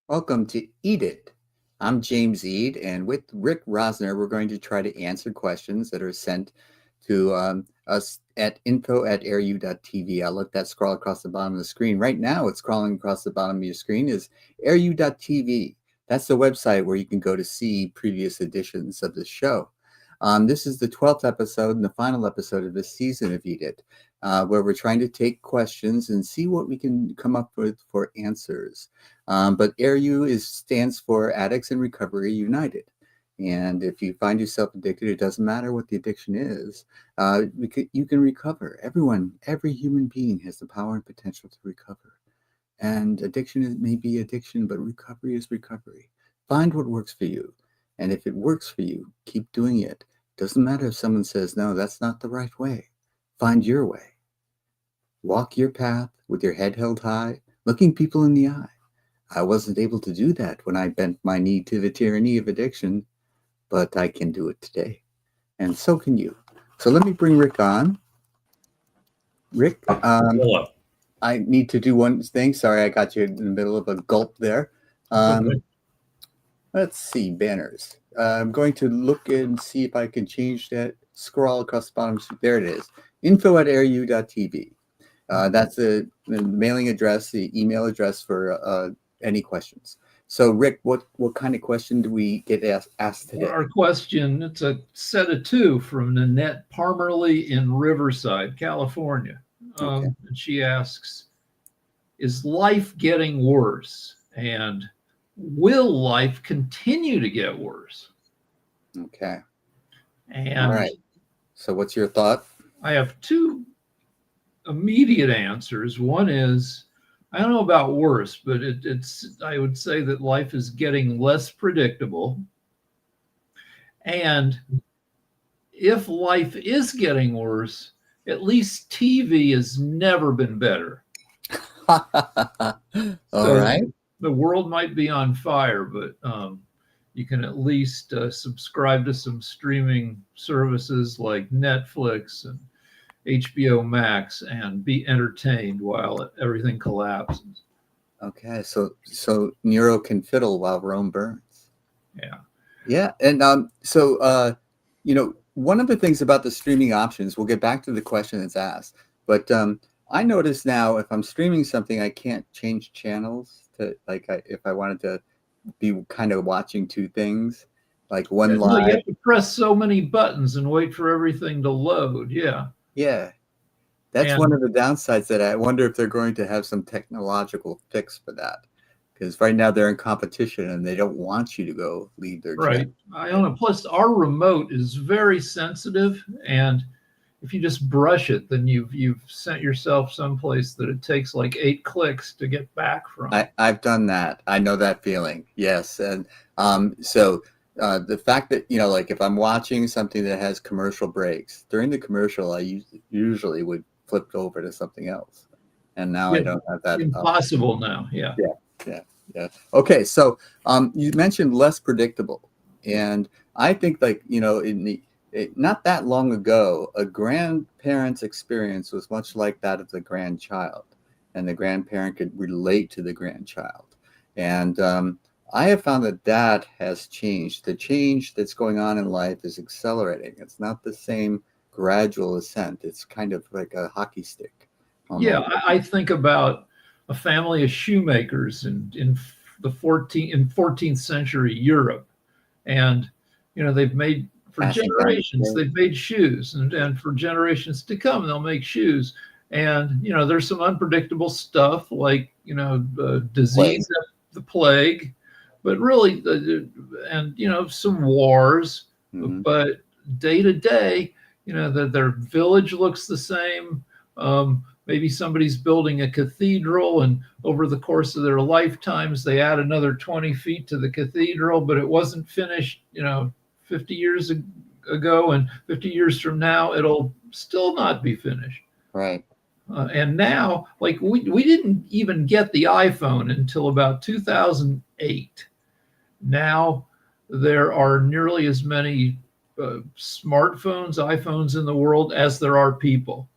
Welcome to Eat It. I'm James Eade, and with Rick Rosner, we're going to try to answer questions that are sent to us at info@airu.tv. I'll let that scroll across the bottom of the screen. Right now, it's scrolling across the bottom of your screen is airu.tv. That's the website where you can go to see previous editions of the show. This is the 12th episode and the final episode of this season of Eat It, where we're trying to take questions and see what we can come up with for answers. But AirU stands for Addicts in Recovery United. And if you find yourself addicted, it doesn't matter what the addiction is, you can recover. Every human being has the power and potential to recover. And may be addiction, but recovery is recovery. Find what works for you. And if it works for you, keep doing it. Doesn't matter if someone says, no, that's not the right way. Find your way. Walk your path with your head held high, looking people in the eye. I wasn't able to do that when I bent my knee to the tyranny of addiction, but I can do it today. And so can you. So let me bring Rick on. Rick, I need to do one thing. Sorry, I got you in the middle of a gulp there. Let's see, banners. I'm going to look and see if I can change that. Scroll across the bottom. There it is. info@airu.tv. That's the mailing address, the email address for any questions. So, Rick, what kind of question do we get asked today? Our question, it's a set of two from Nanette Parmerly in Riverside, California. Okay. And she asks, is life getting worse? And will life continue to get worse? Okay. And all right. So what's your thought? I have two immediate answers. One is, I don't know about worse, but I would say that life is getting less predictable. And if life is getting worse, at least TV has never been better. All right. The world might be on fire, but you can at least subscribe to some streaming services like Netflix and HBO Max and be entertained while everything collapses. Okay, so Nero can fiddle while Rome burns. Yeah. Yeah, and one of the things about the streaming options, we'll get back to the question that's asked, but I notice now if I'm streaming something, I can't change channels to if I wanted to be kind of watching two things, like one live. No, you have to press so many buttons and wait for everything to load. Yeah. Yeah. That's one of the downsides that I wonder if they're going to have some technological fix for that. Because right now they're in competition and they don't want you to go leave their right. channel. I don't know. Plus, our remote is very sensitive, and if you just brush it, then you've sent yourself someplace that it takes like 8 clicks to get back from. I've done that. I know that feeling. Yes, and the fact that like if I'm watching something that has commercial breaks during the commercial, I usually would flip over to something else, and now I don't have that. Impossible now. Yeah. Yeah. Okay, so you mentioned less predictable, and I think not that long ago, a grandparent's experience was much like that of the grandchild, and the grandparent could relate to the grandchild. And I have found that has changed. The change that's going on in life is accelerating. It's not the same gradual ascent. It's kind of like a hockey stick. Yeah, I think about a family of shoemakers in the 14th century Europe, and they've made for generations. They've made shoes, and for generations to come, they'll make shoes. And there's some unpredictable stuff like disease, the plague, but really, some wars. Mm-hmm. But day to day, their village looks the same. Maybe somebody's building a cathedral, and over the course of their lifetimes, they add another 20 feet to the cathedral, but it wasn't finished, 50 years ago, and 50 years from now, it'll still not be finished. Right. And now, like we didn't even get the iPhone until about 2008. Now there are nearly as many smartphones, iPhones in the world as there are people.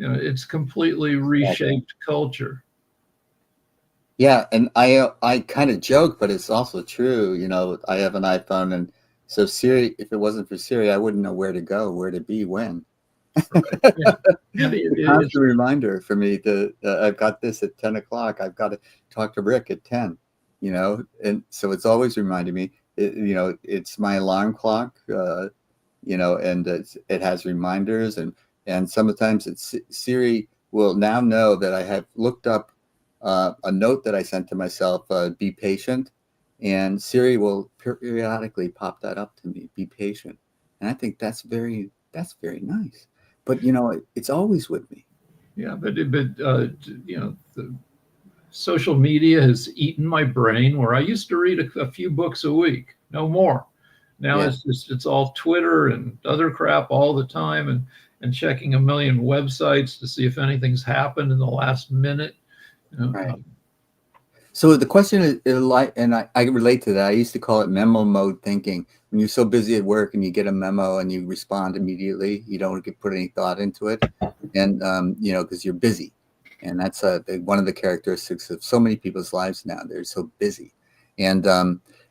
It's completely reshaped culture. Yeah, and I kind of joke, but it's also true. You know, I have an iPhone, and so Siri, if it wasn't for Siri, I wouldn't know where to go, where to be, when. Right. Yeah. And A constant reminder for me to I've got this at 10 o'clock. I've got to talk to Rick at 10. You know, and so it's always reminding me. You know, it's my alarm clock. You know, and it has reminders, and sometimes it's Siri will now know that I have looked up a note that I sent to myself, be patient, and Siri will periodically pop that up to me, be patient, and I think that's very nice. But you know, it's always with me. yeah, but you know, the social media has eaten my brain. Where I used to read a few books a week, no more. Now Yeah, it's all Twitter and other crap all the time, and checking a million websites to see if anything's happened in the last minute. You know, right. So the question is like, and I relate to that. I used to call it memo mode thinking. When you're so busy at work and you get a memo and you respond immediately, you don't get put any thought into it, and you know, because you're busy, and that's one of the characteristics of so many people's lives now. They're so busy, and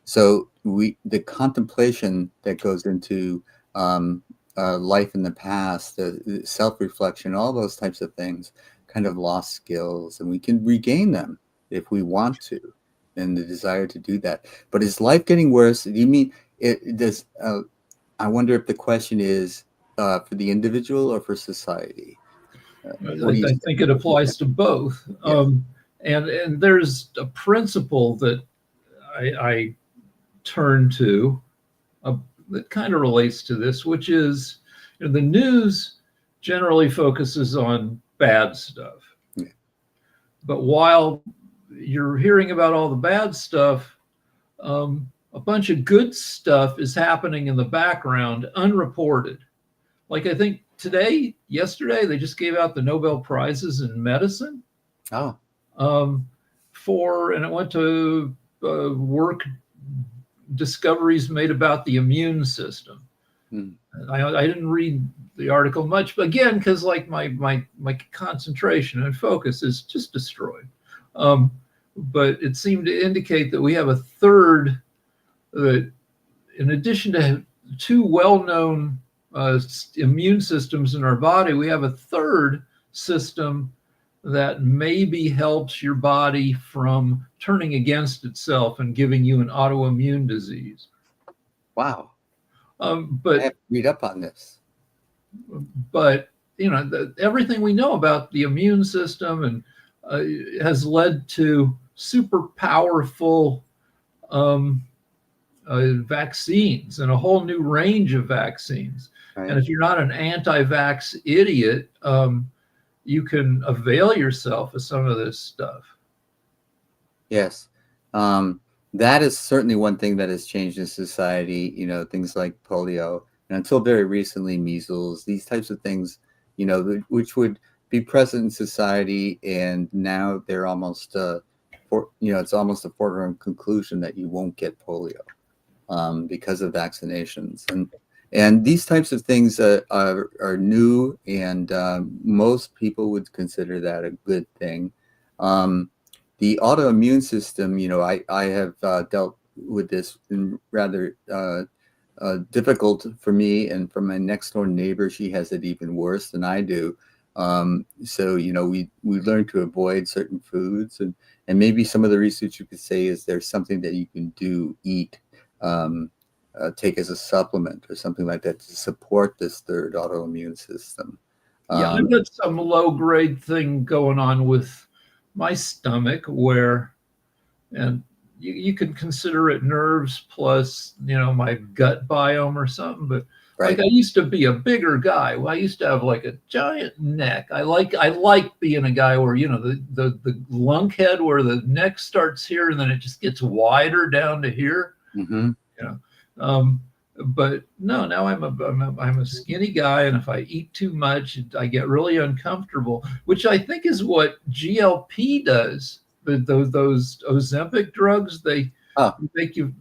so the contemplation that goes into life in the past, the self-reflection, all those types of things, kind of lost skills, and we can regain them if we want to, and the desire to do that. But is life getting worse? Do you mean it does? I wonder if the question is for the individual or for society. What do you I say? think it applies to both. Yes. And there's a principle that I turn to that kind of relates to this, which is, you know, the news generally focuses on bad stuff. Yeah. But while you're hearing about all the bad stuff, a bunch of good stuff is happening in the background, unreported. Like I think yesterday, they just gave out the Nobel Prizes in medicine Oh. um, and it went to work discoveries made about the immune system. Hmm. I didn't read the article much, but again, because like my concentration and focus is just destroyed. Um, but it seemed to indicate that we have a third that, in addition to two well-known immune systems in our body, we have a third system that maybe helps your body from turning against itself and giving you an autoimmune disease. Wow. I But have to read up on this. but you know, everything we know about the immune system and has led to super powerful um, vaccines and a whole new range of vaccines. And Right. if you're not an anti-vax idiot, you can avail yourself of some of this stuff. Yes. Um, that is certainly one thing that has changed in society, you know, things like polio, and until very recently, measles, these types of things, you know, which would be present in society, and now they're almost, you know, it's almost a foregone conclusion that you won't get polio because of vaccinations, and these types of things are new, and most people would consider that a good thing. Um, the autoimmune system, you know, I have dealt with this in rather difficult for me, and for my next door neighbor, she has it even worse than I do. So you know, we learn to avoid certain foods, and maybe some of the research you could say is there's something that you can eat, um, take as a supplement or something like that to support this third autoimmune system. Yeah, I've Um, got some low grade thing going on with my stomach where, and you can consider it nerves plus, you know, my gut biome or something. But like right. I used to be a bigger guy. I used to have like a giant neck. I like being a guy where, you know, the lunkhead where the neck starts here and then it just gets wider down to here. Hmm. You know. But no, now I'm a skinny guy, and if I eat too much, I get really uncomfortable, which I think is what GLP does. Those Ozempic drugs, they Oh, make you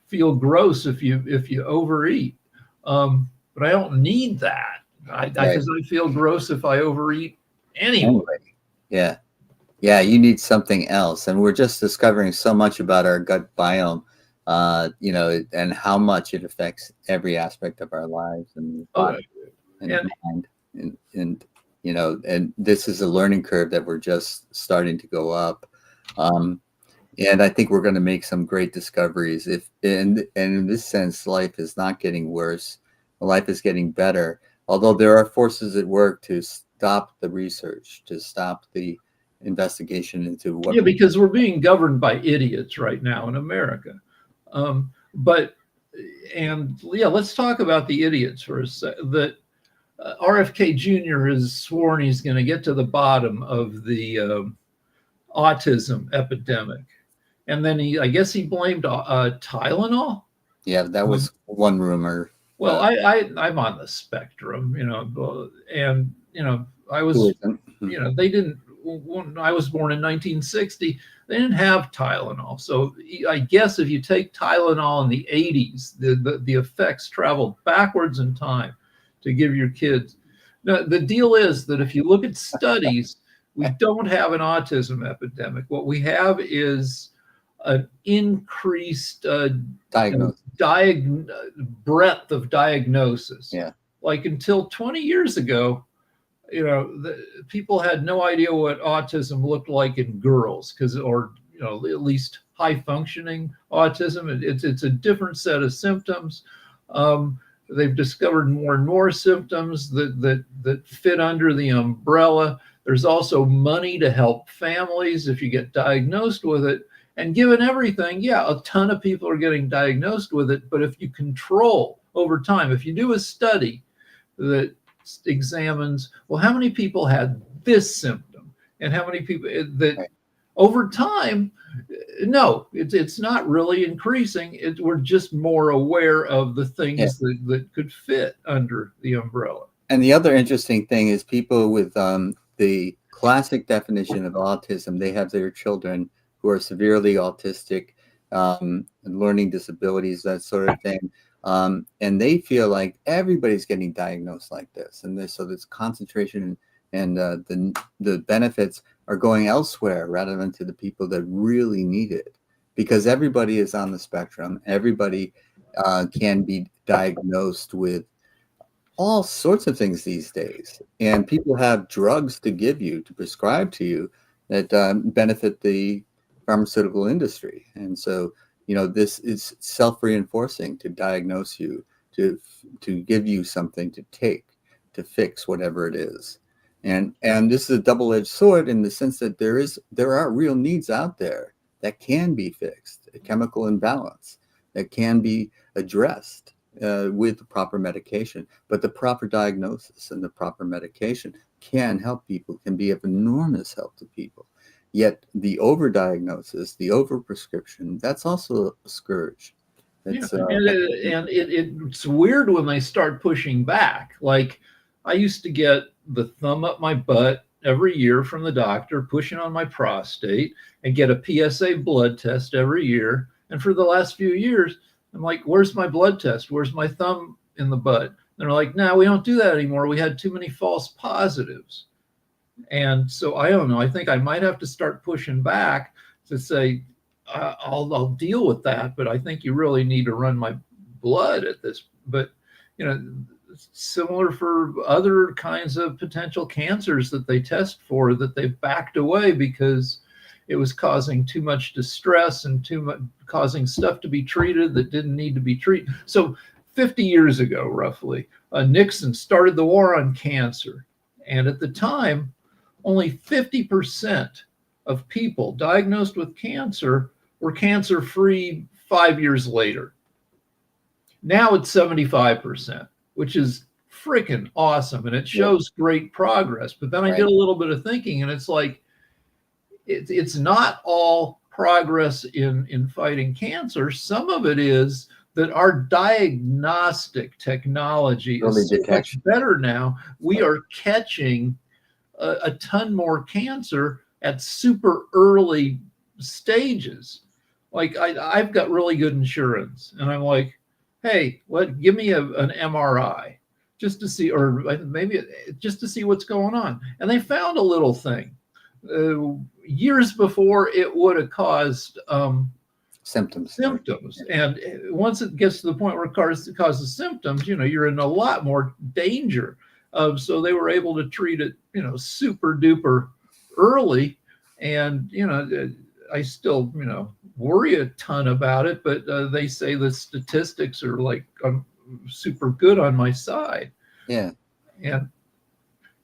feel gross if you overeat. But I don't need that. I right. because I feel gross if I overeat anyway. Anyway, yeah. Yeah, you need something else. And we're just discovering so much about our gut biome, and how much it affects every aspect of our lives and Oh, body and and mind. And this is a learning curve that we're just starting to go up. Um, and I think we're going to make some great discoveries. If and in this sense, life is not getting worse. Life is getting better. Although there are forces at work to stop the research, to stop the investigation into what yeah, because we're being governed by idiots right now in America. But and yeah, let's talk about the idiots for a sec. That RFK Jr. has sworn he's going to get to the bottom of the autism epidemic, and then I guess he blamed Tylenol. Yeah, that Um, was one rumor. well, I'm on the spectrum, and I Who was, isn't? they didn't. When I was born in 1960, they didn't have Tylenol. So I guess if you take Tylenol in the 80s, the effects traveled backwards in time to give your kids. Now, the deal is that if you look at studies, we don't have an autism epidemic. What we have is an increased Diagnosed. breadth of diagnosis. Yeah. Like until 20 years ago, people had no idea what autism looked like in girls, or at least high functioning autism. It's a different set of symptoms. They've discovered more and more symptoms that fit under the umbrella. There's also money to help families if you get diagnosed with it. And given everything, yeah, a ton of people are getting diagnosed with it. But if you control over time, if you do a study that examines, well, how many people had this symptom and how many people that Right. over time, no, it's not really increasing. We're just more aware of the Yeah. things that could fit under the umbrella. And the other interesting thing is people with the classic definition of autism, they have their children who are severely autistic, and learning disabilities, that sort of thing. And they feel like everybody's getting diagnosed like this. And so this concentration and the benefits are going elsewhere rather than to the people that really need it. Because everybody is on the spectrum. Everybody can be diagnosed with all sorts of things these days. And people have drugs to give you, to prescribe to you, that benefit the pharmaceutical industry. And so, this is self-reinforcing to diagnose you, to give you something to take to fix whatever it is. And this is a double-edged sword in the sense that there are real needs out there that can be fixed, a chemical imbalance that can be addressed with the proper medication. But the proper diagnosis and the proper medication can help people, can be of enormous help to people. Yet the overdiagnosis, the overprescription, that's also a scourge. Yeah, That's and it's weird when they start pushing back. Like I used to get the thumb up my butt every year from the doctor, pushing on my prostate, and get a PSA blood test every year. And for the last few years, I'm like, "Where's my blood test? Where's my thumb in the butt?" And they're like, "No, we don't do that anymore. We had too many false positives." And so I don't know. I think I might have to start pushing back to say, I'll deal with that, but I think you really need to run my blood at this. But you know, similar for other kinds of potential cancers that they test for that they've backed away because it was causing too much distress and too much causing stuff to be treated that didn't need to be treated. So 50 years ago, roughly, Nixon started the war on cancer. And at the time, only 50% of people diagnosed with cancer were cancer free 5 years later. Now it's 75%, which is freaking awesome. And it yeah, shows great progress. But then I did right. a little bit of thinking, and it's like, it's not all progress in fighting cancer. Some of it is that our diagnostic technology Early is so much detection. better now. We Right. are catching a ton more cancer at super early stages. Like I've got really good insurance, and I'm like, hey, give me an MRI just to see, or maybe just to see what's going on. And they found a little thing. years before it would have caused symptoms. symptoms. And once it gets to the point where it causes symptoms, you're in a lot more danger. So they were able to treat it, super duper early. And, I still, worry a ton about it, but they say the statistics are like super good on my side. Yeah. And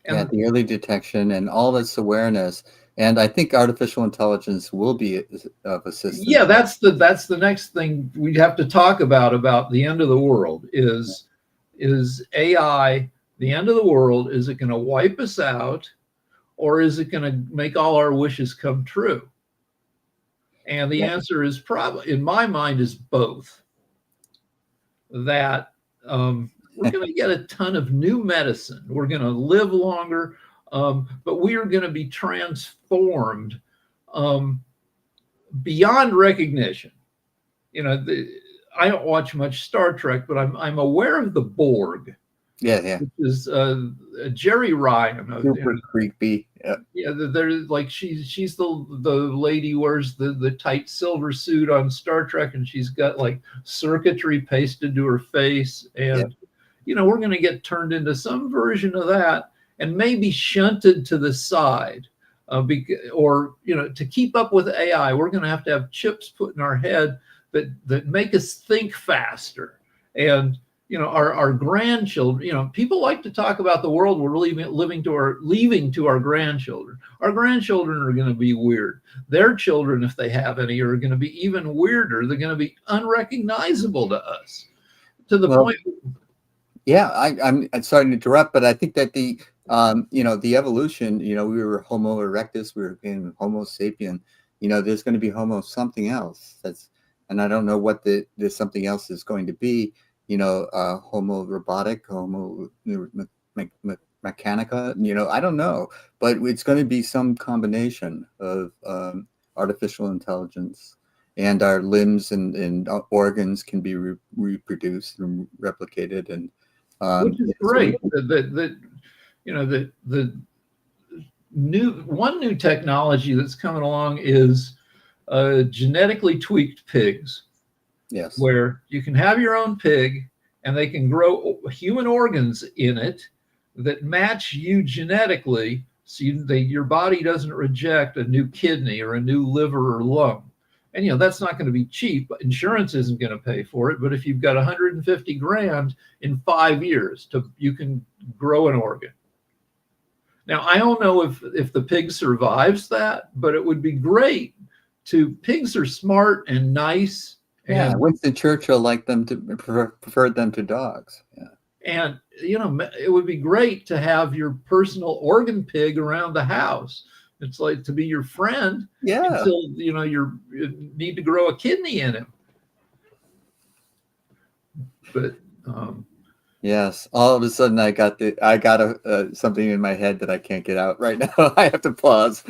Yeah, the early detection and all this awareness. And I think artificial intelligence will be of assistance. Yeah, that's the next thing we have to talk about the end of the world is AI the end of the world? Is it going to wipe us out, or is it going to make all our wishes come true? And the answer is probably, in my mind, is both. That we're going to get a ton of new medicine. We're going to live longer, but we are going to be transformed beyond recognition. I don't watch much Star Trek, but I'm aware of the Borg. Yeah. Which is Jerry Ryan. Super creepy. Yeah, they're like she's the lady who wears the tight silver suit on Star Trek, and she's got like circuitry pasted to her face, and we're going to get turned into some version of that, and maybe shunted to the side, or to keep up with AI, we're going to have chips put in our head that make us think faster. And our grandchildren, people like to talk about the world we're leaving to our grandchildren. Our grandchildren are going to be weird. Their children, if they have any, are going to be even weirder. They're going to be unrecognizable to us, to the point. Yeah, I'm sorry to interrupt, but I think that the evolution, we were Homo erectus, we were Homo sapien, there's going to be Homo something else. And I don't know what the something else is going to be. Homo robotic, Homo mechanica, I don't know, but it's going to be some combination of artificial intelligence, and our limbs and organs can be reproduced and replicated, and which is great. The new technology that's coming along is genetically tweaked pigs. Yes. Where you can have your own pig and they can grow human organs in it that match you genetically, so your body doesn't reject a new kidney or a new liver or lung. And that's not going to be cheap. Insurance isn't going to pay for it. But if you've got 150 grand in 5 years, you can grow an organ. Now, I don't know if the pig survives that, but it would be great. Pigs are smart and nice. Yeah, Winston Churchill preferred them to dogs. Yeah. And it would be great to have your personal organ pig around the house. It's like to be your friend. Yeah. Until you need to grow a kidney in him. But yes, all of a sudden I got something in my head that I can't get out right now. I have to pause.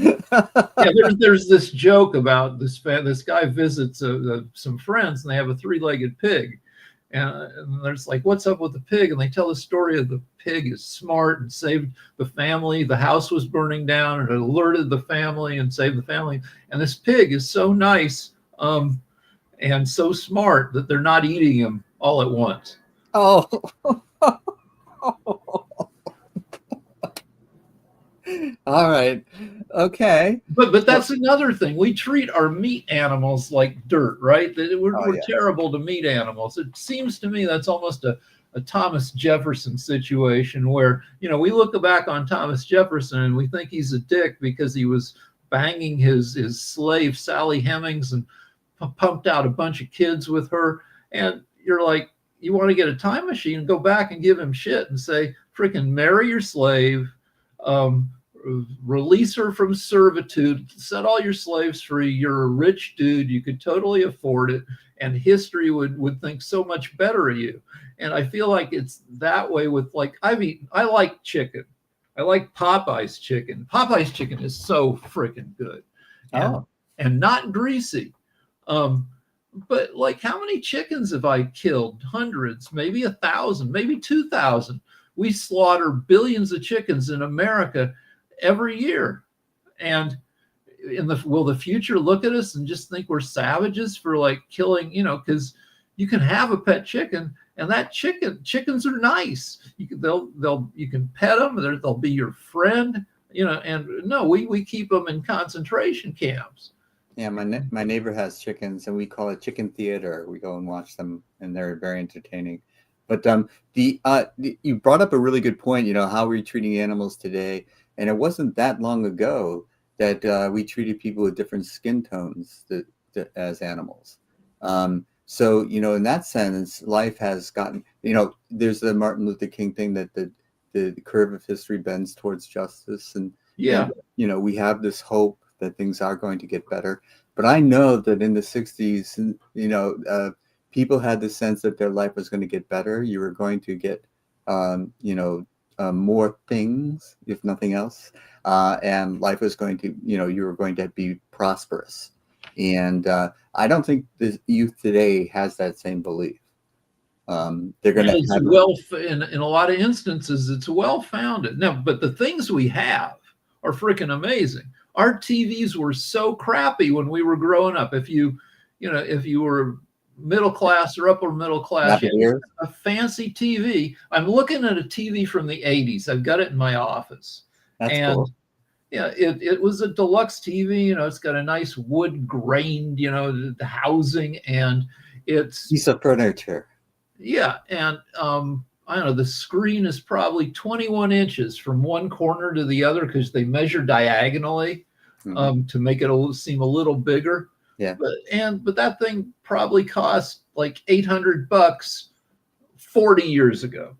There's this joke about this guy visits some friends, and they have a 3-legged pig, and there's like, what's up with the pig? And they tell the story of the pig is smart and saved the family. The house was burning down, and it alerted the family and saved the family. And this pig is so nice and so smart that they're not eating him all at once. Oh. All right. Okay. But that's another thing. We treat our meat animals like dirt, right? We're terrible to meat animals. It seems to me that's almost a Thomas Jefferson situation where, we look back on Thomas Jefferson and we think he's a dick because he was banging his slave, Sally Hemings, and pumped out a bunch of kids with her. And you're like, you want to get a time machine, go back and give him shit and say, freaking marry your slave, release her from servitude, set all your slaves free. You're a rich dude. You could totally afford it. And history would think so much better of you. And I feel like it's that way with I like chicken. I like Popeye's chicken. Popeye's chicken is so freaking good. And not greasy. But how many chickens have I killed? Hundreds, maybe 1,000, maybe 2,000. We slaughter billions of chickens in America every year. And will the future look at us and just think we're savages for like killing, because you can have a pet chicken, and that chickens are nice. You can pet them. They'll be your friend, and no, we keep them in concentration camps. Yeah, my neighbor has chickens, and we call it chicken theater. We go and watch them, and they're very entertaining. But you brought up a really good point. How we're treating animals today, and it wasn't that long ago that we treated people with different skin tones as animals. So in that sense, life has gotten. There's the Martin Luther King thing that the curve of history bends towards justice, Yeah. and we have this hope that things are going to get better. But I know that in the 60s, people had the sense that their life was going to get better. You were going to get, more things, if nothing else. And life was going to, you were going to be prosperous. And I don't think the youth today has that same belief. They're going to It's have in a lot of instances, it's well founded. Now, but the things we have are freaking amazing. Our TVs were so crappy when we were growing up. If you were middle class or upper middle class, you had a fancy TV. I'm looking at a TV from the 80s. I've got it in my office. That's and cool. yeah, it was a deluxe TV. It's got a nice wood grained, the housing, and it's Piece of furniture. yeah, and I don't know, the screen is probably 21 inches from one corner to the other because they measure diagonally to make it seem a little bigger. Yeah. But that thing probably cost like $800 40 years ago.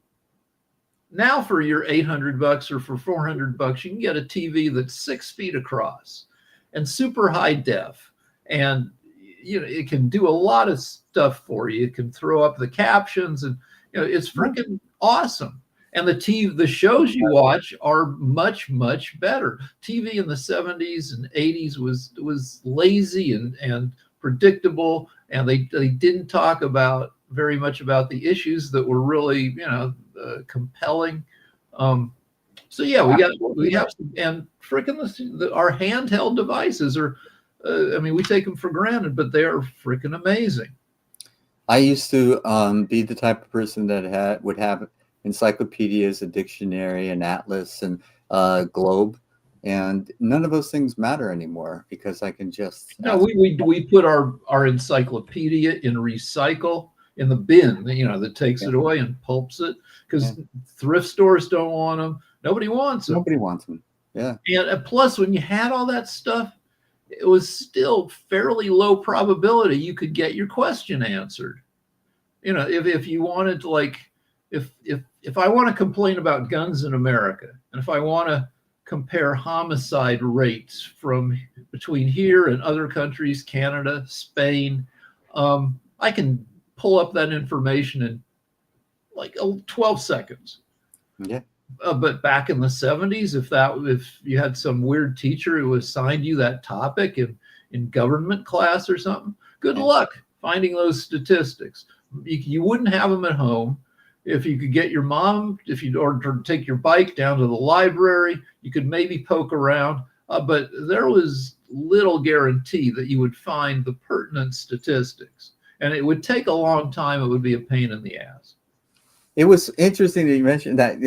Now for your $800 or for $400, you can get a TV that's 6 feet across and super high def, and it can do a lot of stuff for you. It can throw up the captions, and it's freaking awesome. And the shows you watch are much, much better. TV in the 70s and 80s was lazy and predictable, and they didn't talk about very much about the issues that were really compelling. So yeah, we have and freaking our handheld devices are. We take them for granted, but they are freaking amazing. I used to be the type of person that would have encyclopedias, a dictionary, an atlas, and globe, and none of those things matter anymore because I can just. No, we put our encyclopedia in recycle in the bin, that takes it away and pulps it because thrift stores don't want them. Nobody wants them. Nobody wants them. Yeah. And plus, when you had all that stuff, it was still fairly low probability you could get your question answered. If you wanted to, like, if I want to complain about guns in America, and if I want to compare homicide rates from between here and other countries, Canada, Spain, I can pull up that information in like 12 seconds. Yeah. But back in the 70s, if you had some weird teacher who assigned you that topic in government class or something, good luck finding those statistics. You wouldn't have them at home. If you could get your mom, or take your bike down to the library, you could maybe poke around. But there was little guarantee that you would find the pertinent statistics, and it would take a long time. It would be a pain in the ass. It was interesting that you mentioned that.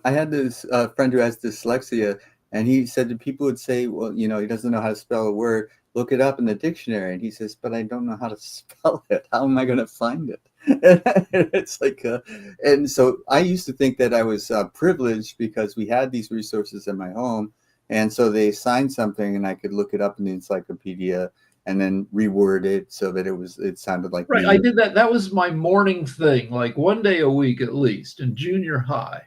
I had this friend who has dyslexia, and he said that people would say, well, he doesn't know how to spell a word. Look it up in the dictionary. And he says, but I don't know how to spell it. How am I going to find it? It's like, and so I used to think that I was privileged because we had these resources in my home. And so they assigned something and I could look it up in the encyclopedia and then reword it so that it sounded like right. me. I did that. That was my morning thing, like one day a week at least in junior high.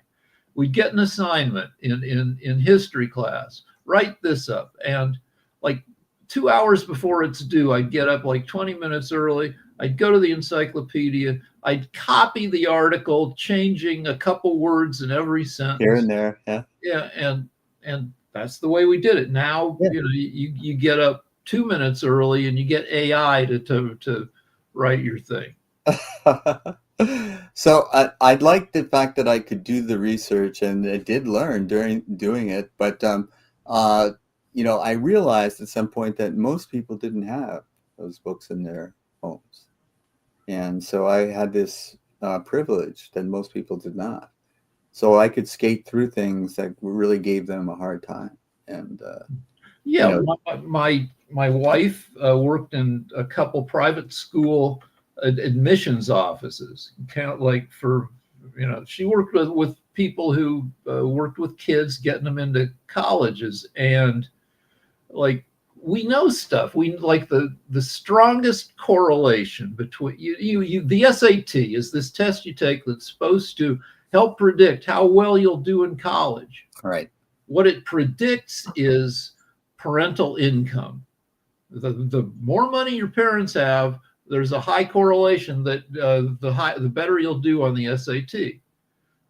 We'd get an assignment in history class, write this up, and like 2 hours before it's due, I'd get up like 20 minutes early. I'd go to the encyclopedia. I'd copy the article, changing a couple words in every sentence Here and there. Yeah. Yeah, and that's the way we did it. Now you get up 2 minutes early and you get AI to write your thing. So I'd like the fact that I could do the research, and I did learn during doing it. But I realized at some point that most people didn't have those books in their homes. And so I had this privilege that most people did not. So I could skate through things that really gave them a hard time. And, you Yeah, know, my wife worked in a couple private school admissions offices. Kind of like for, she worked with people who worked with kids, getting them into colleges, and like we know stuff. We like the strongest correlation between the SAT is this test you take that's supposed to help predict how well you'll do in college. right. What it predicts is parental income. The more money your parents have, there's a high correlation that the better you'll do on the SAT.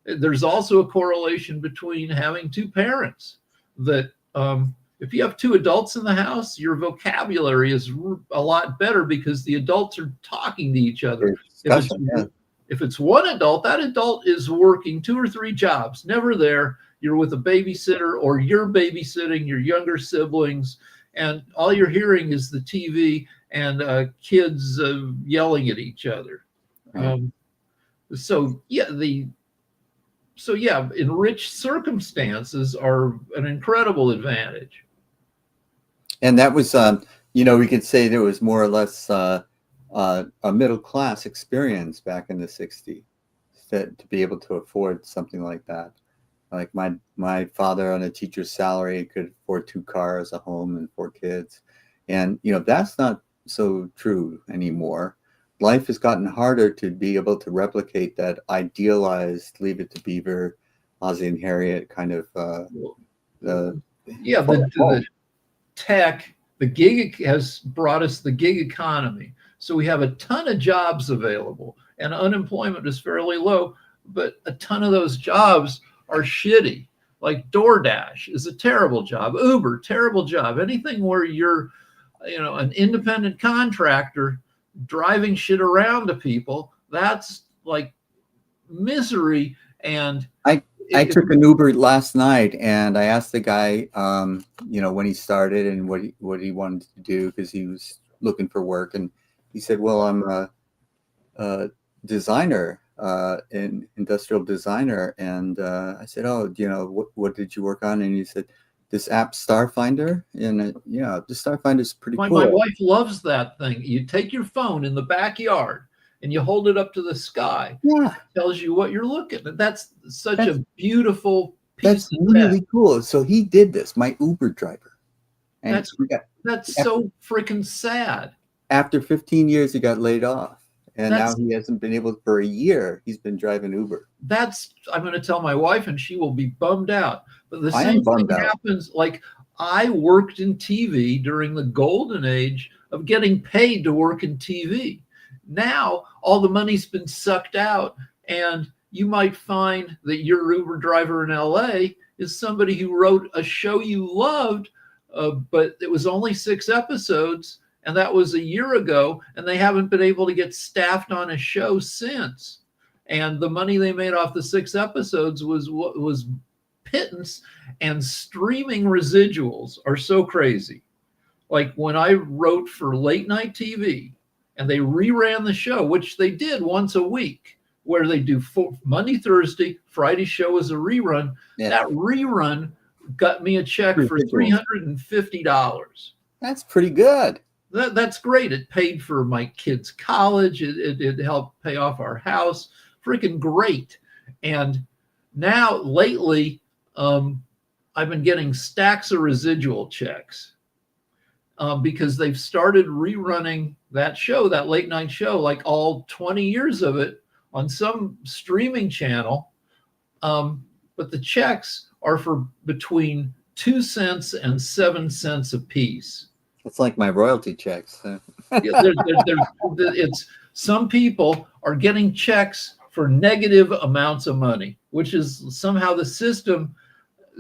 There's also a correlation between having two parents. That if you have two adults in the house, your vocabulary is a lot better because the adults are talking to each other. Discussion, yeah. If it's one adult, that adult is working 2 or 3 jobs, never there. You're with a babysitter, or you're babysitting your younger siblings, and all you're hearing is the TV and kids yelling at each other. Right. So yeah, enriched circumstances are an incredible advantage. And that was, we could say there was more or less a middle class experience back in the 60s to be able to afford something like that. Like my father on a teacher's salary could afford 2 cars, a home, and 4 kids. And, that's not so true anymore. Life has gotten harder to be able to replicate that idealized Leave It to Beaver, Ozzie and Harriet kind of the tech, the gig has brought us the gig economy. So we have a ton of jobs available, and unemployment is fairly low, but a ton of those jobs are shitty. Like DoorDash is a terrible job. Uber, terrible job. Anything where you're, an independent contractor driving shit around to people, that's like misery. And I took an Uber last night, and I asked the guy, when he started and what he wanted to do, because he was looking for work, and he said, "Well, I'm a designer, an industrial designer." And I said, "Oh, what did you work on?" And he said, "This app Starfinder." And the Starfinder is pretty cool. My wife loves that thing. You take your phone in the backyard and you hold it up to the sky. Yeah, it tells you what you're looking at. That's a beautiful piece. That's really cool. So he did this, my Uber driver. And that's so freaking sad. After 15 years, he got laid off, and now he hasn't been able for a year. He's been driving Uber. I'm going to tell my wife, and she will be bummed out. But the same thing happens. Like, I worked in TV during the golden age of getting paid to work in TV. Now all the money's been sucked out, and you might find that your Uber driver in LA is somebody who wrote a show you loved, but it was only 6 episodes, and that was a year ago, and they haven't been able to get staffed on a show since. And the money they made off the 6 episodes was pittance, and streaming residuals are so crazy. Like when I wrote for late night TV, and they reran the show, which they did once a week, where they do Monday, Thursday, Friday show as a rerun. Yeah. That rerun got me a check for $350. That's pretty good. That's great. It paid for my kids' college. It helped pay off our house. Freaking great. And now lately, I've been getting stacks of residual checks. Because they've started rerunning that show, that late night show, like all 20 years of it on some streaming channel. But the checks are for between 2 cents and 7 cents a piece. It's like my royalty checks. It's some people are getting checks for negative amounts of money, which is somehow the system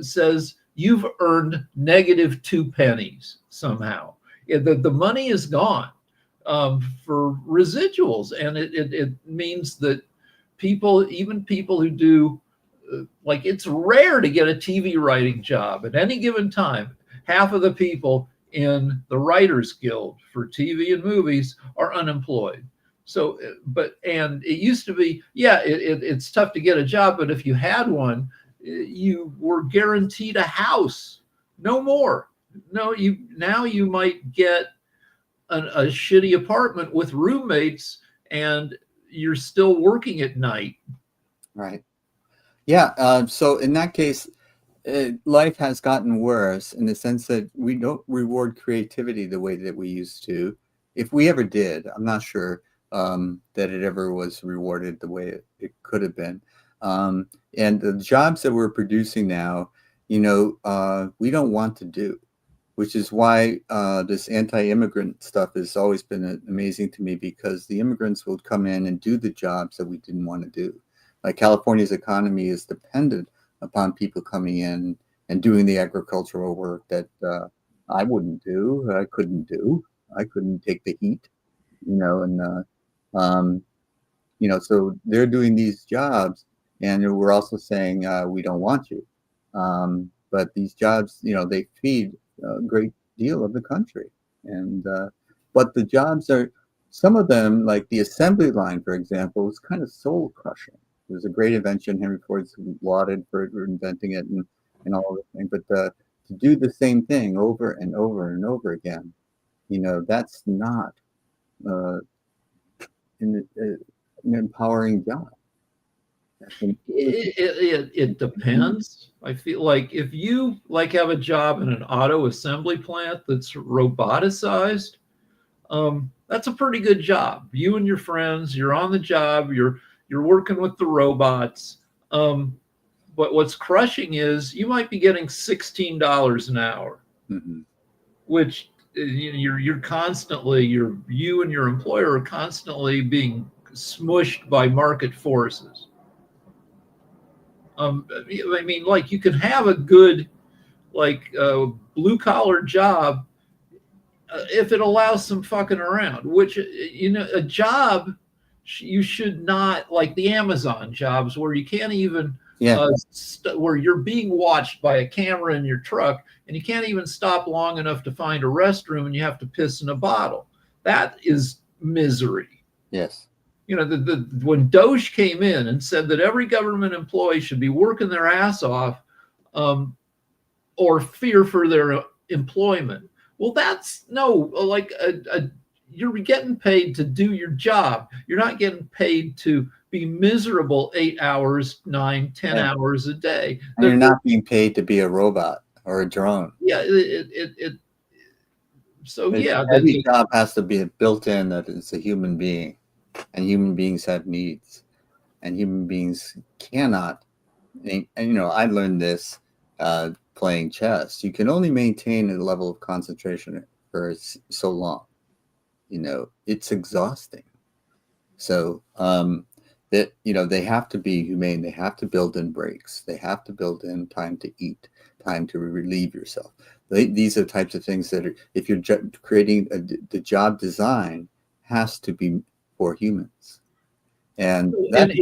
says you've earned negative 2 pennies somehow. The money is gone for residuals, and it means that even people who do, like, it's rare to get a TV writing job at any given time. half of the people in the Writers Guild for TV and movies are unemployed. So, and it used to be, yeah, it's tough to get a job, but if you had one, you were guaranteed a house, no more. No, now you might get a shitty apartment with roommates, and you're still working at night. Right. Yeah. So in that case, life has gotten worse in the sense that we don't reward creativity the way that we used to. If we ever did, I'm not sure that it ever was rewarded the way it could have been. And the jobs that we're producing now, we don't want to do, which is why this anti-immigrant stuff has always been amazing to me, because the immigrants will come in and do the jobs that we didn't want to do. Like California's economy is dependent upon people coming in and doing the agricultural work that I wouldn't do, I couldn't do. I couldn't take the heat, and um, so they're doing these jobs, and we're also saying we don't want you. But these jobs, they feed a great deal of the country, and but the jobs are, some of them, like the assembly line, for example, is kind of soul crushing. It was a great invention. Henry Ford's lauded for inventing it, and all of the things. But to do the same thing over and over and over again, that's not uh, an empowering job. It depends. I feel like if you have a job in an auto assembly plant that's roboticized, that's a pretty good job. You and your friends, you're on the job, you're working with the robots. But what's crushing is you might be getting $16 an hour, which you're constantly, you and your employer are constantly being smushed by market forces. I mean, like, you can have a good, blue collar job if it allows some fucking around, which, a job, you should not, like the Amazon jobs where you can't even, where you're being watched by a camera in your truck and you can't even stop long enough to find a restroom and you have to piss in a bottle. That is misery. Yes. When Doge came in and said that every government employee should be working their ass off, or fear for their employment. Well, that's you're getting paid to do your job. You're not getting paid to be miserable 8 hours, 9, 10 hours a day. And you're not being paid to be a robot or a drone. Yeah, every job has to be built in that it's a human being, and human beings have needs, and human beings cannot. And I learned this playing chess. You can only maintain a level of concentration for so long. It's exhausting. So that they have to be humane. They have to build in breaks. They have to build in time to eat, time to relieve yourself. These are the types of things that are, if you're creating the job design, has to be for humans, and that's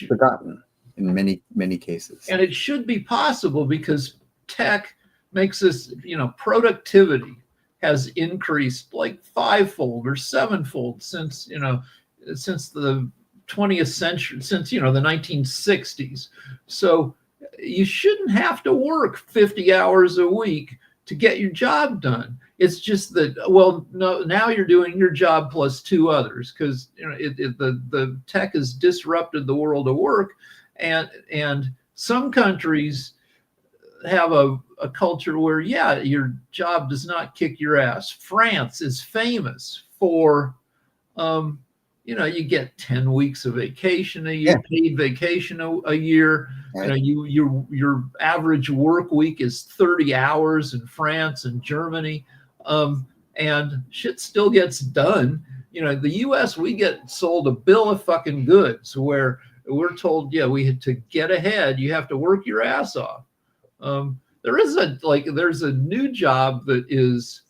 forgotten in many cases. And it should be possible because tech makes us, productivity has increased like 5-fold or 7-fold since the 20th century, since the 1960s. So you shouldn't have to work 50 hours a week to get your job done. It's just that, well, no, now you're doing your job plus 2 others, because the tech has disrupted the world of work, and some countries have a culture where, your job does not kick your ass. France is famous for, you get 10 weeks of vacation a year, paid vacation a year. Right. Your average work week is 30 hours in France and Germany, and shit still gets done. The U.S., we get sold a bill of fucking goods where we're told, we had to get ahead. You have to work your ass off. There's a new job that is,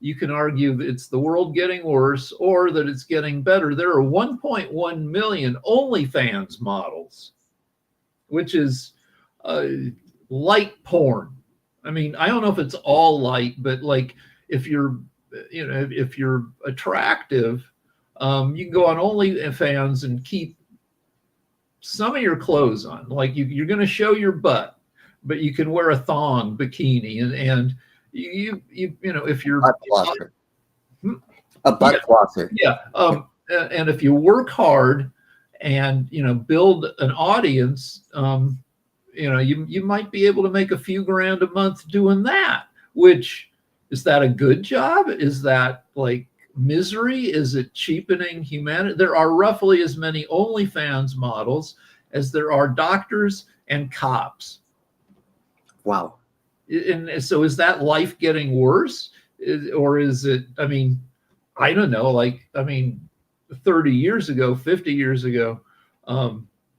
you can argue that it's the world getting worse or that it's getting better. There are 1.1 million OnlyFans models, which is light porn. I mean, I don't know if it's all light, but like if you're, if you're attractive, you can go on OnlyFans and keep some of your clothes on. Like you're going to show your butt, but you can wear a thong bikini, and if you're Butt flosser. Hmm? A Yeah, butt flosser. yeah. And if you work hard and build an audience, you might be able to make a few grand a month doing that. Which, is that a good job? Is that like misery? Is it cheapening humanity? There are roughly as many OnlyFans models as there are doctors and cops. Wow. And so is that life getting worse? Or is it, I mean, I don't know, like, I mean, 30 years ago, 50 years ago,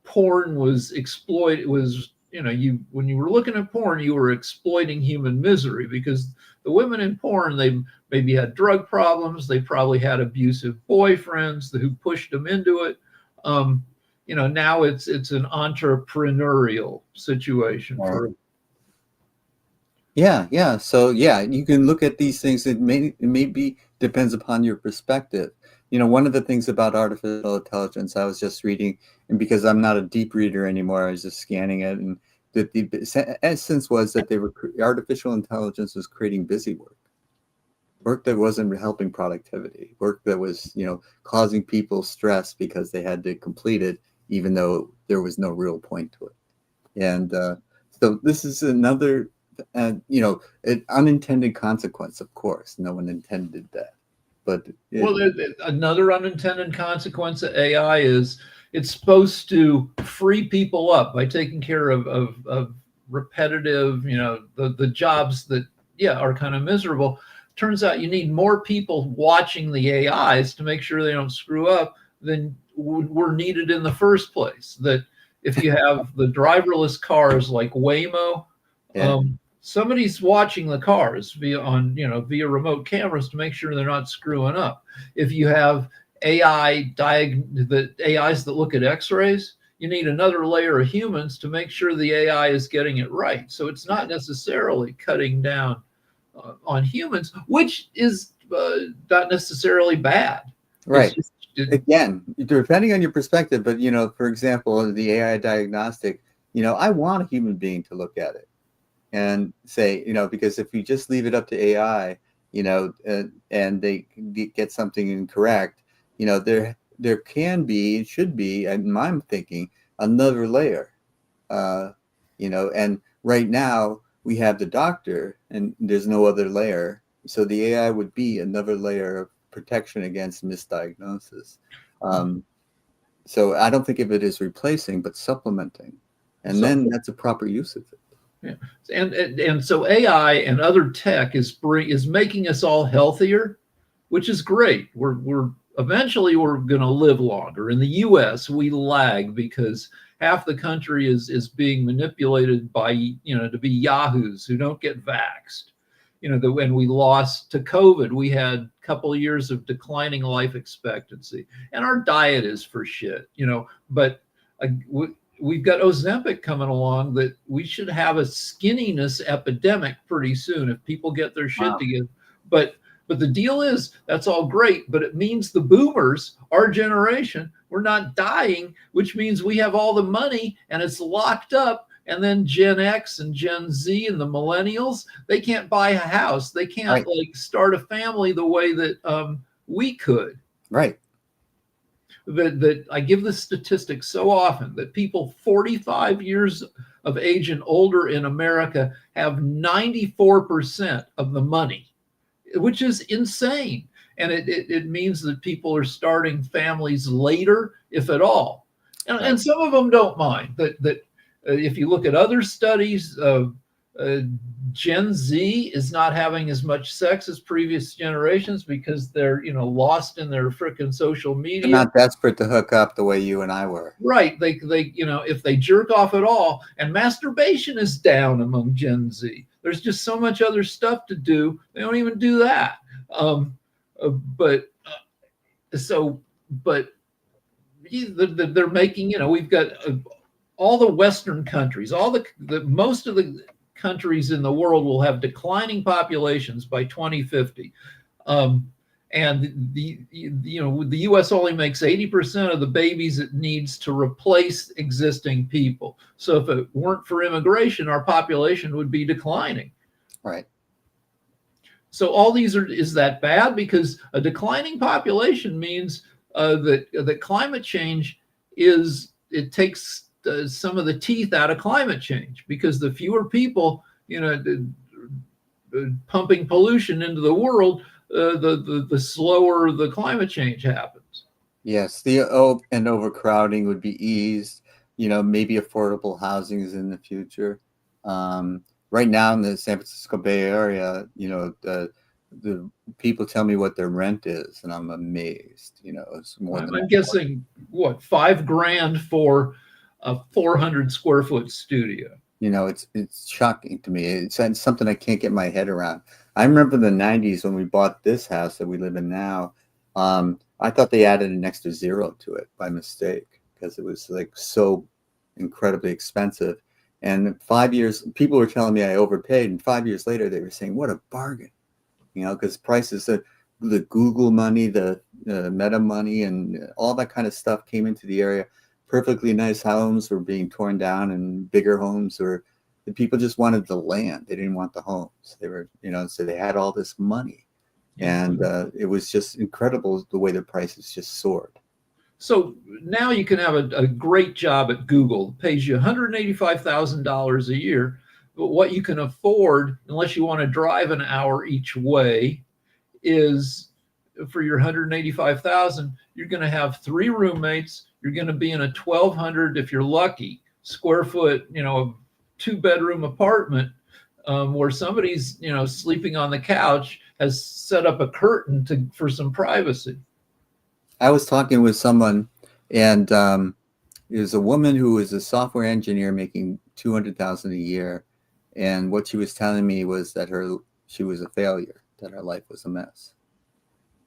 porn was exploited, was, when you were looking at porn, you were exploiting human misery, because the women in porn, they maybe had drug problems, they probably had abusive boyfriends who pushed them into it. Now it's an entrepreneurial situation Right. for. Yeah, yeah. So yeah, you can look at these things. It maybe depends upon your perspective. One of the things about artificial intelligence, I was just reading, and because I'm not a deep reader anymore, I was just scanning it, and the essence was that artificial intelligence was creating busy work that wasn't helping productivity, work that was, causing people stress because they had to complete it, even though there was no real point to it. And so this is another, an unintended consequence, of course. No one intended that. But Well, another unintended consequence of AI is it's supposed to free people up by taking care of repetitive, the jobs that, yeah, are kind of miserable. Turns out you need more people watching the AIs to make sure they don't screw up than were needed in the first place. That if you have the driverless cars like Waymo, yeah, somebody's watching the cars via remote cameras to make sure they're not screwing up. If you have the AIs that look at X-rays, you need another layer of humans to make sure the AI is getting it right. So it's not necessarily cutting down on humans, which is not necessarily bad. It's right. just Again, depending on your perspective, but for example, the AI diagnostic, I want a human being to look at it and say, because if you just leave it up to AI, and they get something incorrect, there can be, should be, and I'm thinking, another layer, uh, and right now we have the doctor, and there's no other layer, so the AI would be another layer of protection against misdiagnosis. Um, so I don't think of it as replacing, but supplementing, and so then that's a proper use of it. Yeah. And so AI and other tech is making us all healthier, which is great. We're eventually we're going to live longer. In the U.S., we lag because half the country is being manipulated by to be yahoos who don't get vaxxed. When we lost to COVID, we had a couple of years of declining life expectancy, and our diet is for shit. But uh, we've got Ozempic coming along that we should have a skinniness epidemic pretty soon if people get their shit Wow. together. But the deal is that's all great, but it means the boomers, our generation, we're not dying, which means we have all the money and it's locked up. And then Gen X and Gen Z and the millennials, they can't buy a house. They can't Right. like start a family the way that we could. Right. That I give this statistic so often that people 45 years of age and older in America have 94% of the money, which is insane. And it means that people are starting families later, if at all. And Right. some of them don't mind. That if you look at other studies, uh, Gen Z is not having as much sex as previous generations because they're lost in their frickin' social They're media. not desperate to hook up the way you and I were. Right. They if they jerk off at all, and masturbation is down among Gen Z. There's just so much other stuff to do. They don't even do that. But so, but they're making, we've got all the Western countries, all the most of the countries in the world will have declining populations by 2050. Um, and the U.S. only makes 80% of the babies it needs to replace existing people. So if it weren't for immigration, our population would be declining. Right. So all these are, is that bad? Because a declining population means that climate change it takes some of the teeth out of climate change, because the fewer people, pumping pollution into the world, the slower the climate change happens. Yes, the and overcrowding would be eased. Maybe affordable housing is in the future. Right now in the San Francisco Bay Area, the people tell me what their rent is, and I'm amazed. It's more than I'm guessing what, $5,000 for a 400 square foot studio. It's shocking to me. It's something I can't get my head around. I remember the 90s when we bought this house that we live in now. I thought they added an extra zero to it by mistake because it was like so incredibly expensive. And 5 years, people were telling me I overpaid, and 5 years later they were saying, "What a bargain!" Because prices, the Google money, the Meta money, and all that kind of stuff came into the area. Perfectly nice homes were being torn down, and bigger homes were. The people just wanted the land; they didn't want the homes. They were, so they had all this money, and it was just incredible the way the prices just soared. So now you can have a great job at Google. It pays you $185,000 a year, but what you can afford, unless you want to drive an hour each way, is for your 185,000, you're going to have 3 roommates. You're going to be in a 1,200, if you're lucky, square foot, 2-bedroom apartment, where somebody's, sleeping on the couch, has set up a curtain for some privacy. I was talking with someone, and it was a woman who was a software engineer making 200,000 a year, and what she was telling me was that she was a failure, that her life was a mess.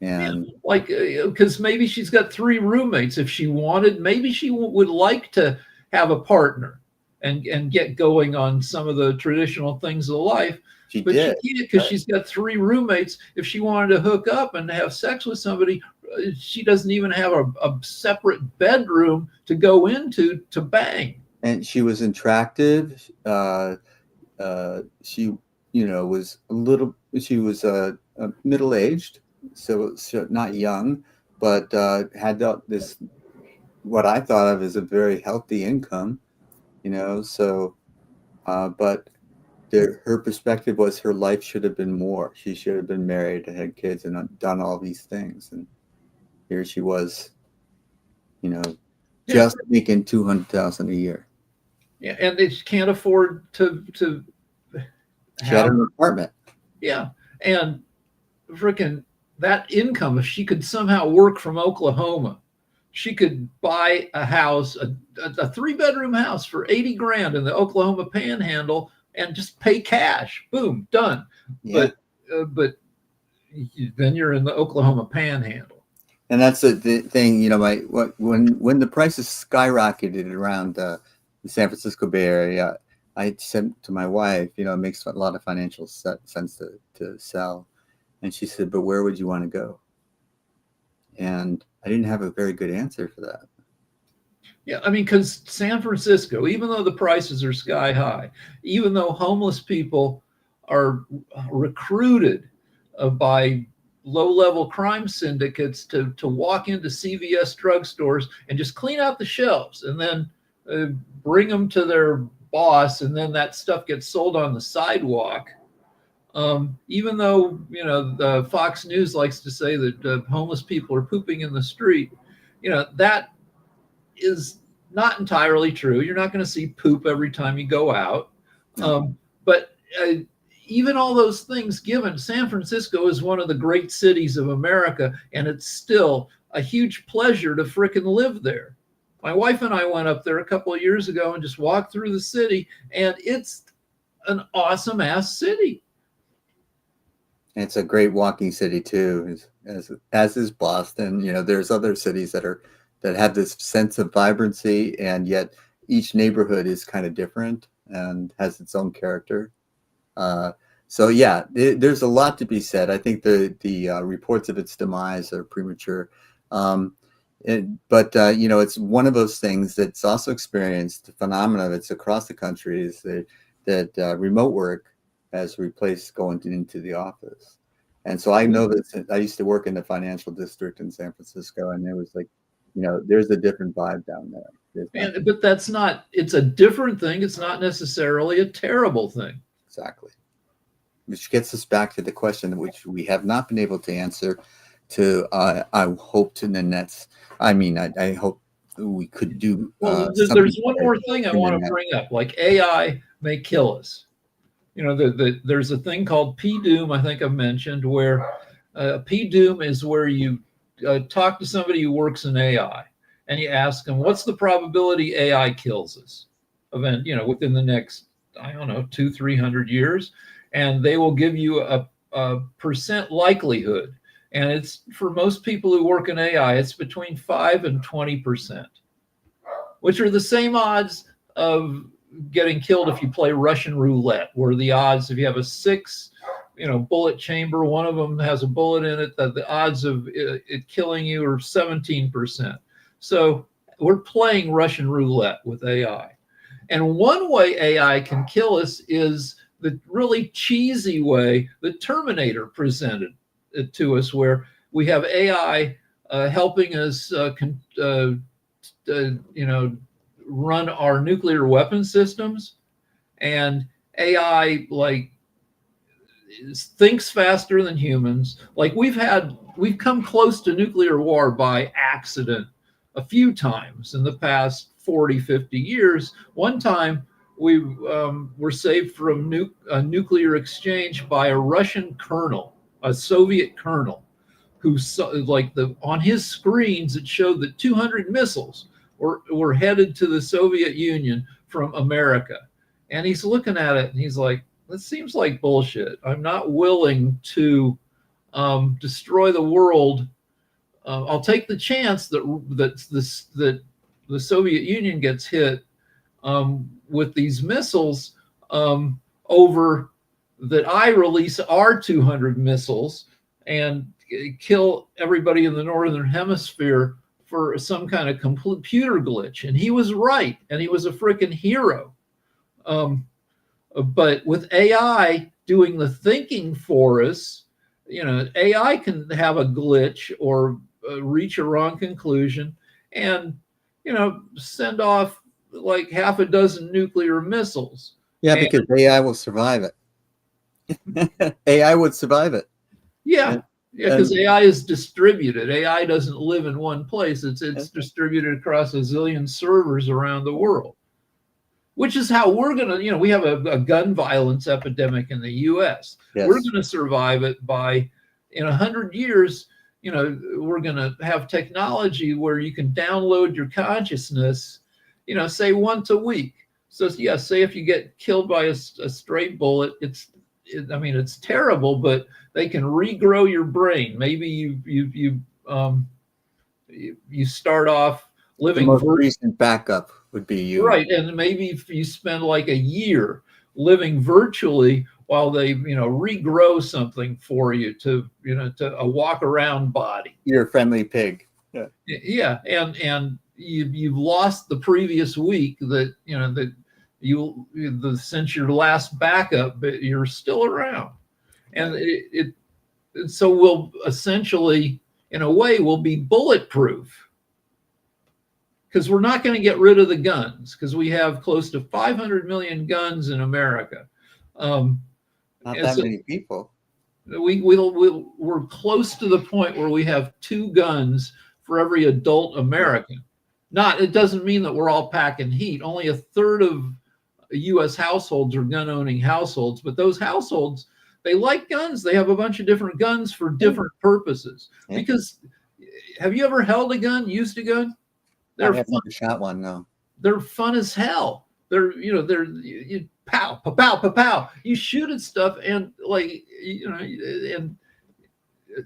And like, because maybe she's got 3 roommates. If she wanted, maybe she would like to have a partner and get going on some of the traditional things of life. she But did. she can't, because she's got 3 roommates. If she wanted to hook up and have sex with somebody, she doesn't even have a separate bedroom to go into to bang. And she was attractive. She, was a little. She was middle aged, so not young, but had this what I thought of as a very healthy income. So, but her perspective was her life should have been more. She should have been married and had kids and done all these things, and here she was, just making 200,000 a year. Yeah, and they can't afford to She had an apartment. Yeah, and freaking that income, if she could somehow work from Oklahoma, she could buy a house, a 3-bedroom house for 80 grand in the Oklahoma Panhandle, and just pay cash. Boom, done. Yeah. But then you're in the Oklahoma Panhandle. And that's the thing, when the prices skyrocketed around the San Francisco Bay Area, I said to my wife, it makes a lot of financial sense to sell. And she said, "But where would you want to go?" And I didn't have a very good answer for that. Yeah, I mean, because San Francisco, even though the prices are sky high, even though homeless people are recruited by low-level crime syndicates to walk into CVS drugstores and just clean out the shelves and then bring them to their boss, and then that stuff gets sold on the sidewalk. Even though the Fox News likes to say that homeless people are pooping in the street, that is not entirely true. You're not going to see poop every time you go out. But even all those things given, San Francisco is one of the great cities of America, and it's still a huge pleasure to frickin' live there. My wife and I went up there a couple of years ago and just walked through the city, and it's an awesome ass city. It's a great walking city too, as is Boston. There's other cities that have this sense of vibrancy, and yet each neighborhood is kind of different and has its own character. So yeah, there's a lot to be said. I think the reports of its demise are premature. Um, but you know, it's one of those things that's also experienced. The phenomena that's across the country is that remote work has replaced going into the office. And so I know that I used to work in the financial district in San Francisco, and there was like, you know, there's a different vibe down there. But that's not, it's a different thing. It's not necessarily a terrible thing. Exactly. Which gets us back to the question which we have not been able to answer to I hope to Nanette's. I mean, I hope we could do Well, something there's one better more thing I to want to Nanette. bring up. Like AI may kill us. You know, there's a thing called P-Doom, I think I've mentioned, where P-Doom is where you talk to somebody who works in AI and you ask them, what's the probability AI kills us? Event, you know, within the next, I don't know, 200-300 years. And they will give you a percent likelihood. And it's for most people who work in AI, it's between 5 and 20%, which are the same odds of getting killed if you play Russian roulette, where the odds, if you have a 6, you know, bullet chamber, one of them has a bullet in it, that the odds of it killing you are 17%. So we're playing Russian roulette with AI. And one way AI can kill us is the really cheesy way the Terminator presented it to us, where we have AI helping us, you know, run our nuclear weapon systems, and AI like thinks faster than humans. Like we've come close to nuclear war by accident a few times in the past 40-50 years. One time we were saved from a nuclear exchange by a Russian colonel, a Soviet colonel, who saw, like, on his screens it showed that 200 missiles were headed to the Soviet Union from America. And he's looking at it and he's like, that seems like bullshit. I'm not willing to destroy the world. I'll take the chance that the Soviet Union gets hit with these missiles, over that I release our 200 missiles and kill everybody in the northern hemisphere for some kind of computer glitch. And he was right, and he was a freaking hero. But with AI doing the thinking for us, you know, AI can have a glitch or reach a wrong conclusion and, you know, send off like half a dozen nuclear missiles. Yeah, And, because AI will survive it. AI would survive it. yeah, because AI is distributed. AI doesn't live in one place. It's distributed across a zillion servers around the world, which is how we're going to, you know, we have a gun violence epidemic in the US. Yes. We're going to survive it by, in 100 years, you know, we're going to have technology where you can download your consciousness, you know, say once a week. So yeah, say if you get killed by a stray bullet, I mean, it's terrible, but they can regrow your brain. Maybe you start off living. The most recent backup would be you. Right. And maybe if you spend like a year living virtually while they, you know, regrow something for you to, you know, to a walk around body. You're a friendly pig. Yeah. Yeah. And you've lost the previous week that, you know, that since your last backup, but you're still around. And so we'll essentially, in a way, we'll be bulletproof, because we're not going to get rid of the guns, because we have close to 500 million guns in America. Not that many people. We're close to the point where we have 2 guns for every adult American. It doesn't mean that we're all packing heat. Only a third of U.S. households are gun-owning households, but those households, they like guns. They have a bunch of different guns for different purposes. Yeah. Because have you ever held a gun, used a gun? I have never shot one, no. They're fun as hell. You pow, pow, pow, pow, pow. You shoot at stuff and, like, you know, and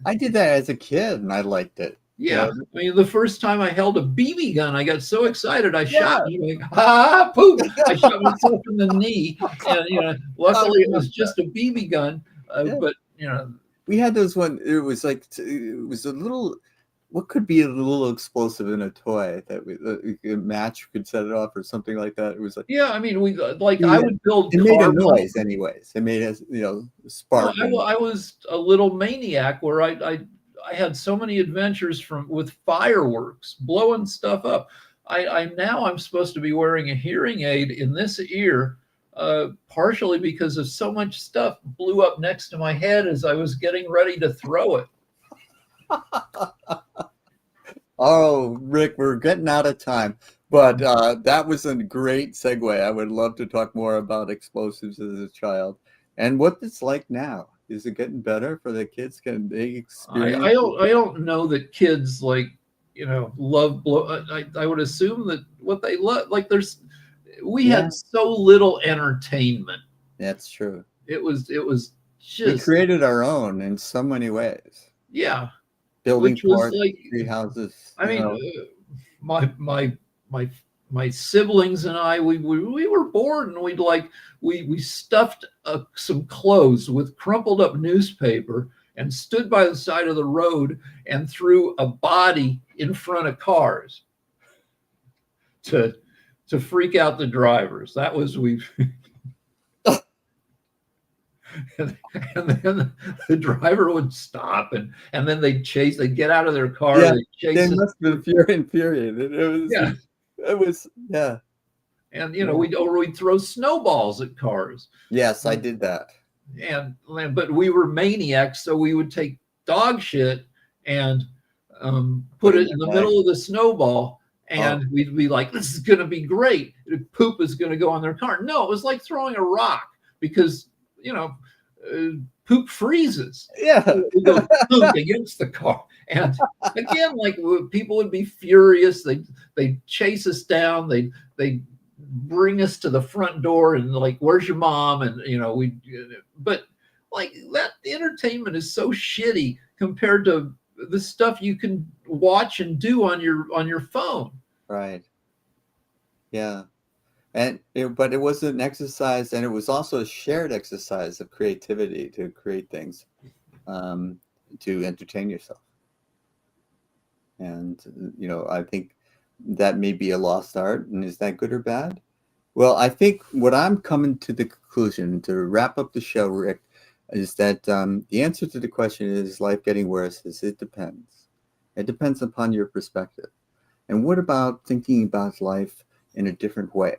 I did that as a kid and I liked it. Yeah, So, I mean, the first time I held a BB gun, I got so excited I shot yeah. me like, ah, poop! I shot myself in the knee, and I luckily it was love that. just a BB gun. Yeah. But We had those one. It was like it was a little. What could be a little explosive in a toy that a match could set it off or something like that. It was like yeah, I mean, we like I yeah, would build it made a car noise anyways. It made a No, spark and I was a little maniac where I had so many adventures from with fireworks, blowing stuff up. I'm supposed to be wearing a hearing aid in this ear, partially because of so much stuff blew up next to my head as I was getting ready to throw it. oh, Rick, we're getting out of time. But that was a great segue. I would love to talk more about explosives as a child and what it's like now. Is it getting better for the kids? Can they experience it? I don't know that kids like love blow. I would assume that what they love like we Yeah, had so little entertainment. that's true. It was We just created our own in so many ways. yeah, Building which was forts, like tree houses, I mean my my my siblings and I we were bored and we stuffed some clothes with crumpled up newspaper and stood by the side of the road and threw a body in front of cars to freak out the drivers. That was we and then the driver would stop and then they'd get out of their car, yeah, they'd they chase us. must have been infuriated. Yeah. It was, yeah, And yeah. we'd throw snowballs at cars. Yes, I did that. And but we were maniacs, so we would take dog shit and Put put in it the in the bag. middle of the snowball, Oh, and we'd be like, "This is going to be great. Poop is going to go on their car." No, it was like throwing a rock because you know poop freezes. yeah, We go thunk against the car, and again, like people would be furious. They'd chase us down. They bring us to the front door and like, where's your mom? And but like that entertainment is so shitty compared to the stuff you can watch and do on your phone. right. Yeah. But it was an exercise, and it was also a shared exercise of creativity to create things, um, to entertain yourself. And, I think that may be a lost art. And is that good or bad? Well, I think what I'm coming to the conclusion to wrap up the show, Rick, is that the answer to the question is life getting worse is it depends. It depends upon your perspective. And what about thinking about life in a different way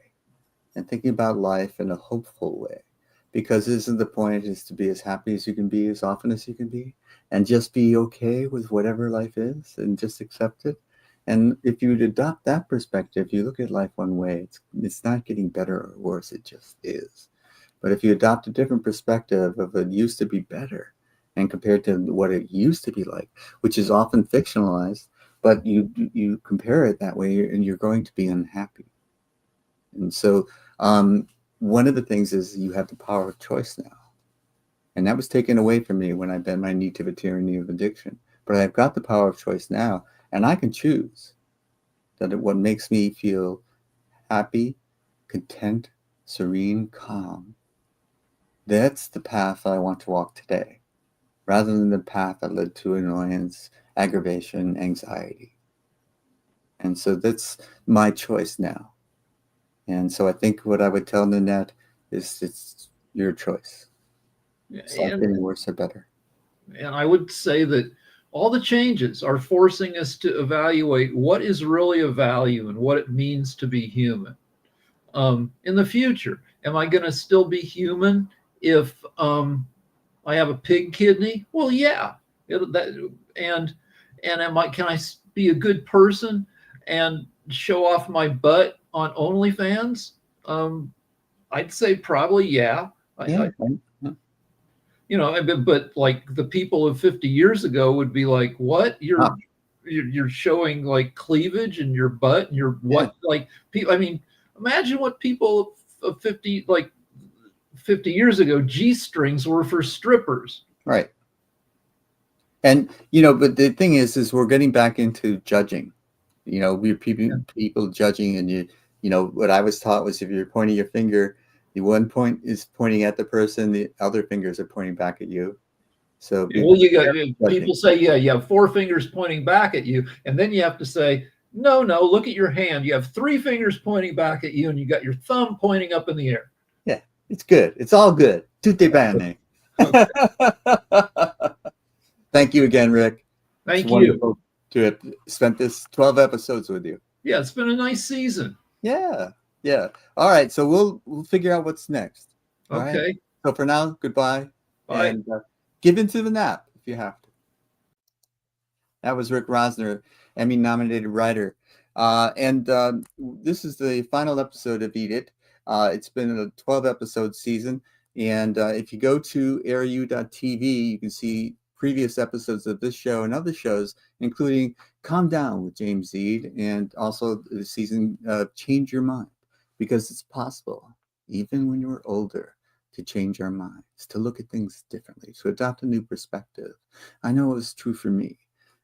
and thinking about life in a hopeful way? Because isn't the point is to be as happy as you can be as often as you can be and just be okay with whatever life is and just accept it? And if you would adopt that perspective, you look at life one way, it's not getting better or worse, it just is. But if you adopt a different perspective of it used to be better and compared to what it used to be like, which is often fictionalized, but you compare it that way and you're going to be unhappy. And so one of the things is you have the power of choice now. And that was taken away from me when I bent my knee to the tyranny of addiction. But I've got the power of choice now, and I can choose what makes me feel happy, content, serene, calm. That's the path I want to walk today, rather than the path that led to annoyance, aggravation, anxiety. And so that's my choice now. And so I think what I would tell Nanette is it's your choice. It's like and getting worse or better. and I would say that all the changes are forcing us to evaluate what is really of value and what it means to be human. In the future, am I going to still be human if I have a pig kidney? Well, yeah. And can I be a good person and show off my butt on OnlyFans? Um, I'd say probably yeah. Yeah. But like the people of 50 years ago would be like, "What? Ah, You're showing like cleavage and your butt and your yeah. what?" Like people. I mean, imagine what people of 50 years ago G strings were for strippers. Right. And but the thing is we're getting back into judging. We're people judging, and what I was taught was if you're pointing your finger, the one point is pointing at the person, the other fingers are pointing back at you. So well, you got people say, yeah, you have four fingers pointing back at you, and then you have to say, no, look at your hand. You have three fingers pointing back at you, and you got your thumb pointing up in the air. Yeah, it's good. It's all good. Tutte bene. Okay. Thank you again, Rick. Thank it's you. Wonderful to have spent this 12 episodes with you. Yeah, it's been a nice season. Yeah. All right, so we'll figure out what's next. All okay. Right? So for now, goodbye. Bye. And give into the nap if you have to. That was Rick Rosner, Emmy-nominated writer. And this is the final episode of Eade IT. It's been a 12-episode season. And if you go to airu.tv, you can see previous episodes of this show and other shows, including Calm Down with James Eade, and also the season Change Your Mind, because it's possible, even when you're older, to change our minds, to look at things differently, to adopt a new perspective. I know it was true for me.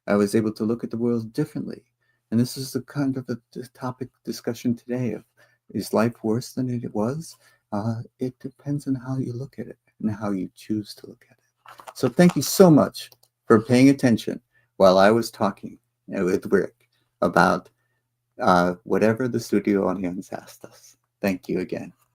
I was able to look at the world differently. And this is the kind of the topic discussion today of, is life worse than it was? It depends on how you look at it and how you choose to look at it. So thank you so much for paying attention while I was talking with Rick about whatever the studio audience asked us. Thank you again.